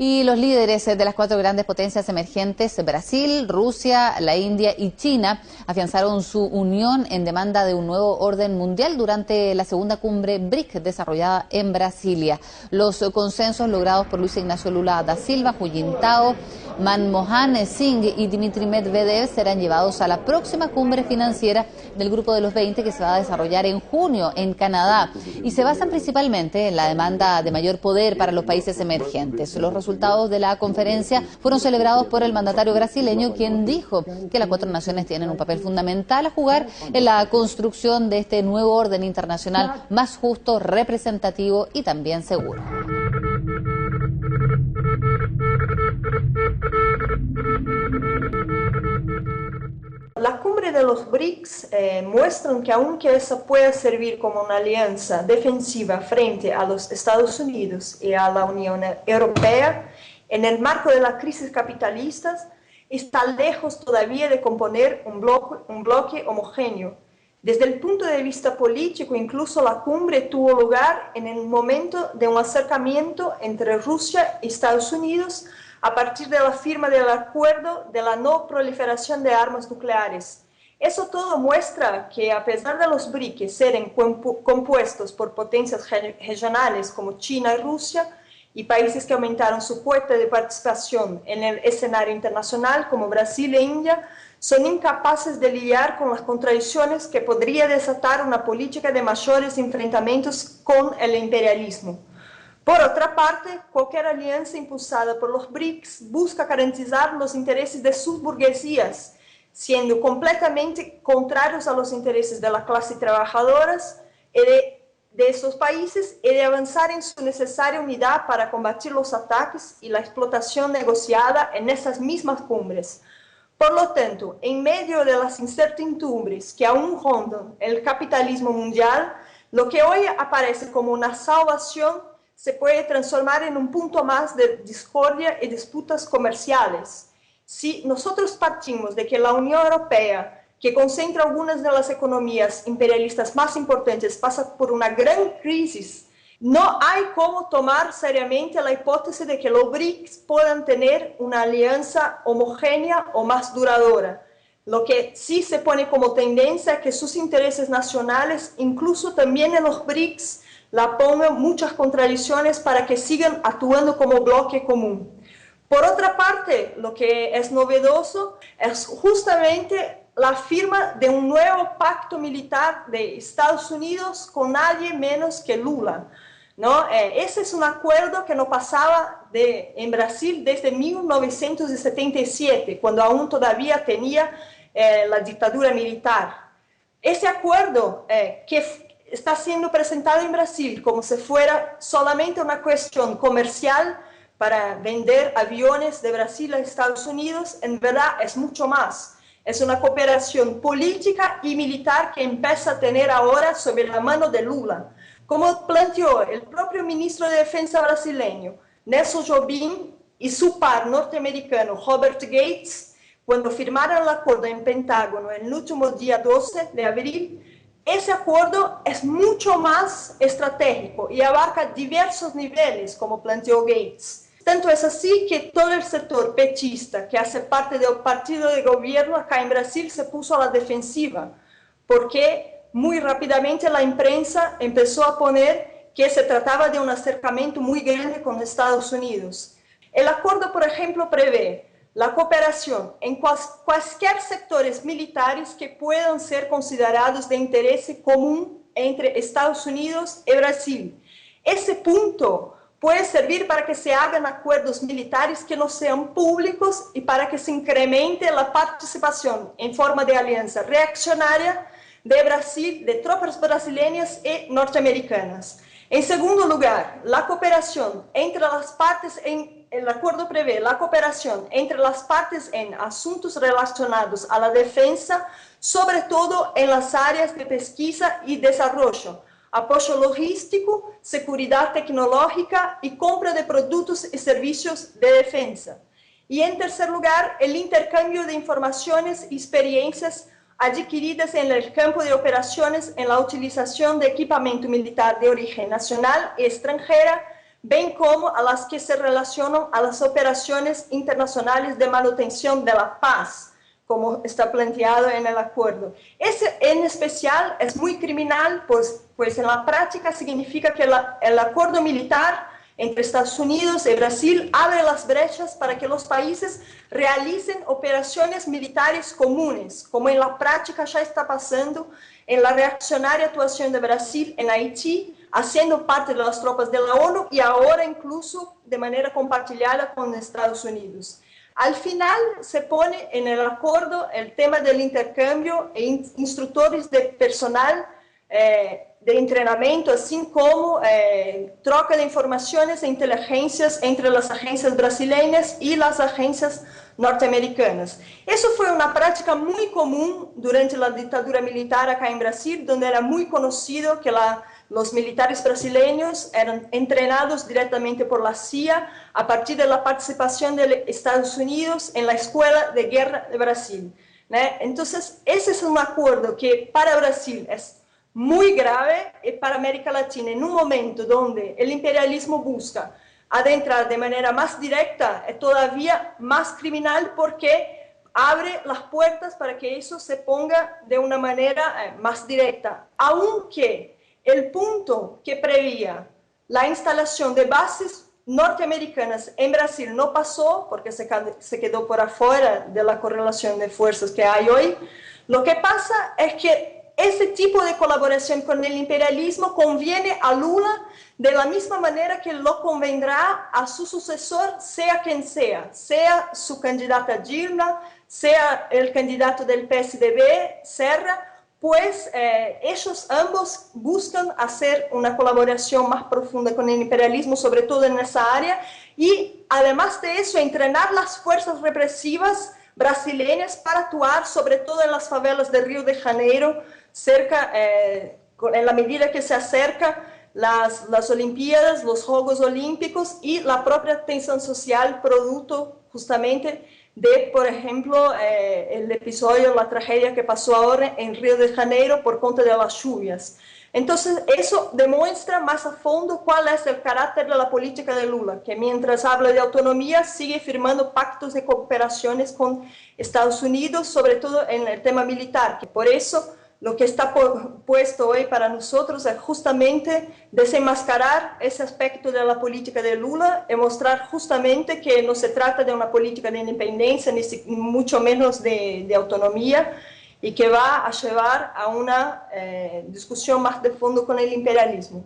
Y los líderes de las cuatro grandes potencias emergentes, Brasil, Rusia, la India y China, afianzaron su unión en demanda de un nuevo orden mundial durante la segunda cumbre BRIC desarrollada en Brasilia. Los consensos logrados por Luis Ignacio Lula da Silva, Hu Jintao, Manmohan Singh y Dmitry Medvedev serán llevados a la próxima cumbre financiera del Grupo de los 20 que se va a desarrollar en junio en Canadá y se basan principalmente en la demanda de mayor poder para los países emergentes. Los resultados de la conferencia fueron celebrados por el mandatario brasileño, quien dijo que las cuatro naciones tienen un papel fundamental a jugar en la construcción de este nuevo orden internacional más justo, representativo y también seguro. La cumbre de los BRICS muestran que aunque esa pueda servir como una alianza defensiva frente a los Estados Unidos y a la Unión Europea, en el marco de la crisis capitalista, está lejos todavía de componer un bloque homogéneo. Desde el punto de vista político, incluso la cumbre tuvo lugar en el momento de un acercamiento entre Rusia y Estados Unidos a partir de la firma del acuerdo de la no proliferación de armas nucleares. Eso todo muestra que a pesar de los BRICS serem compuestos por potencias regionales como China y Rusia, y países que aumentaron su cuota de participación en el escenario internacional como Brasil e India, son incapaces de lidiar con las contradicciones que podría desatar una política de mayores enfrentamientos con el imperialismo. Por otra parte, cualquier alianza impulsada por los BRICS busca garantizar los intereses de sus burguesías, siendo completamente contrarios a los intereses de la clase trabajadoras y de esos países y de avanzar en su necesaria unidad para combatir los ataques y la explotación negociada en esas mismas cumbres. Por lo tanto, en medio de las incertidumbres que aún rondan el capitalismo mundial, lo que hoy aparece como una salvación se puede transformar en un punto más de discordia y disputas comerciales. Si nosotros partimos de que la Unión Europea, que concentra algunas de las economías imperialistas más importantes, pasa por una gran crisis, no hay cómo tomar seriamente la hipótesis de que los BRICS puedan tener una alianza homogénea o más duradera. Lo que sí se pone como tendencia es que sus intereses nacionales, incluso también en los BRICS, la pongan muchas contradicciones para que sigan actuando como bloque común. Por otra parte, lo que es novedoso es justamente la firma de un nuevo pacto militar de Estados Unidos con nadie menos que Lula, ¿no? Ese es un acuerdo que no pasaba en Brasil desde 1977, cuando aún todavía tenía la dictadura militar. Ese acuerdo que está siendo presentado en Brasil como si fuera solamente una cuestión comercial para vender aviones de Brasil a Estados Unidos, en verdad es mucho más. Es una cooperación política y militar que empieza a tener ahora sobre la mano de Lula. Como planteó el propio ministro de Defensa brasileño, Nelson Jobim, y su par norteamericano, Robert Gates, cuando firmaron el acuerdo en Pentágono el último día 12 de abril, ese acuerdo es mucho más estratégico y abarca diversos niveles, como planteó Gates. Tanto es así que todo el sector petista, que hace parte del partido de gobierno acá en Brasil, se puso a la defensiva, porque muy rápidamente la prensa empezó a poner que se trataba de un acercamiento muy grande con Estados Unidos. El acuerdo, por ejemplo, prevé la cooperación en cualquier sectores militares que puedan ser considerados de interés común entre Estados Unidos y Brasil. Ese punto puede servir para que se hagan acuerdos militares que no sean públicos y para que se incremente la participación en forma de alianza reaccionaria de Brasil, de tropas brasileñas y norteamericanas. En segundo lugar, la cooperación entre las partes el acuerdo prevé la cooperación entre las partes en asuntos relacionados a la defensa, sobre todo en las áreas de pesquisa y desarrollo, apoyo logístico, seguridad tecnológica y compra de productos y servicios de defensa. Y en tercer lugar, el intercambio de informaciones y experiencias adquiridas en el campo de operaciones en la utilización de equipamiento militar de origen nacional y extranjera bem como a las que se relacionam a las operaciones internacionales de manutención de la paz, como está planteado en el acuerdo. Ese en especial es muy criminal, pues en la práctica significa que el acuerdo militar entre Estados Unidos y Brasil abre las brechas para que los países realicen operaciones militares comunes, como en la práctica ya está pasando en la reaccionaria actuación de Brasil en Haití, haciendo parte de las tropas de la ONU y ahora incluso de manera compartida con Estados Unidos. Al final se pone en el acuerdo el tema del intercambio e instructores de personal de entrenamiento, así como troca de informaciones e inteligencias entre las agencias brasileñas y las agencias norteamericanas. Eso fue una práctica muy común durante la dictadura militar acá en Brasil, donde era muy conocido que los militares brasileños eran entrenados directamente por la CIA a partir de la participación de Estados Unidos en la Escuela de Guerra de Brasil, ¿no? Entonces, ese es un acuerdo que para Brasil es muy grave y para América Latina, en un momento donde el imperialismo busca adentrar de manera más directa, es todavía más criminal porque abre las puertas para que eso se ponga de una manera más directa, aunque el punto que prevía la instalación de bases norteamericanas en Brasil no pasó porque se quedó por afuera de la correlación de fuerzas que hay hoy. Lo que pasa es que ese tipo de colaboración con el imperialismo conviene a Lula de la misma manera que lo convendrá a su sucesor, sea quien sea su candidata Dilma, sea el candidato del PSDB, Serra, pues ellos ambos buscan hacer una colaboración más profunda con el imperialismo, sobre todo en esa área, y además de eso, entrenar las fuerzas represivas brasileñas para actuar sobre todo en las favelas de Río de Janeiro, en la medida que se acerca las Olimpiadas, los Juegos Olímpicos y la propia tensión social producto justamente de, por ejemplo, el episodio, la tragedia que pasó ahora en Río de Janeiro por cuenta de las lluvias. Entonces, eso demuestra más a fondo cuál es el carácter de la política de Lula, que mientras habla de autonomía sigue firmando pactos de cooperaciones con Estados Unidos, sobre todo en el tema militar, que por eso lo que está puesto hoy para nosotros es justamente desenmascarar ese aspecto de la política de Lula y mostrar justamente que no se trata de una política de independencia, ni mucho menos de autonomía, y que va a llevar a una discusión más de fondo con el imperialismo.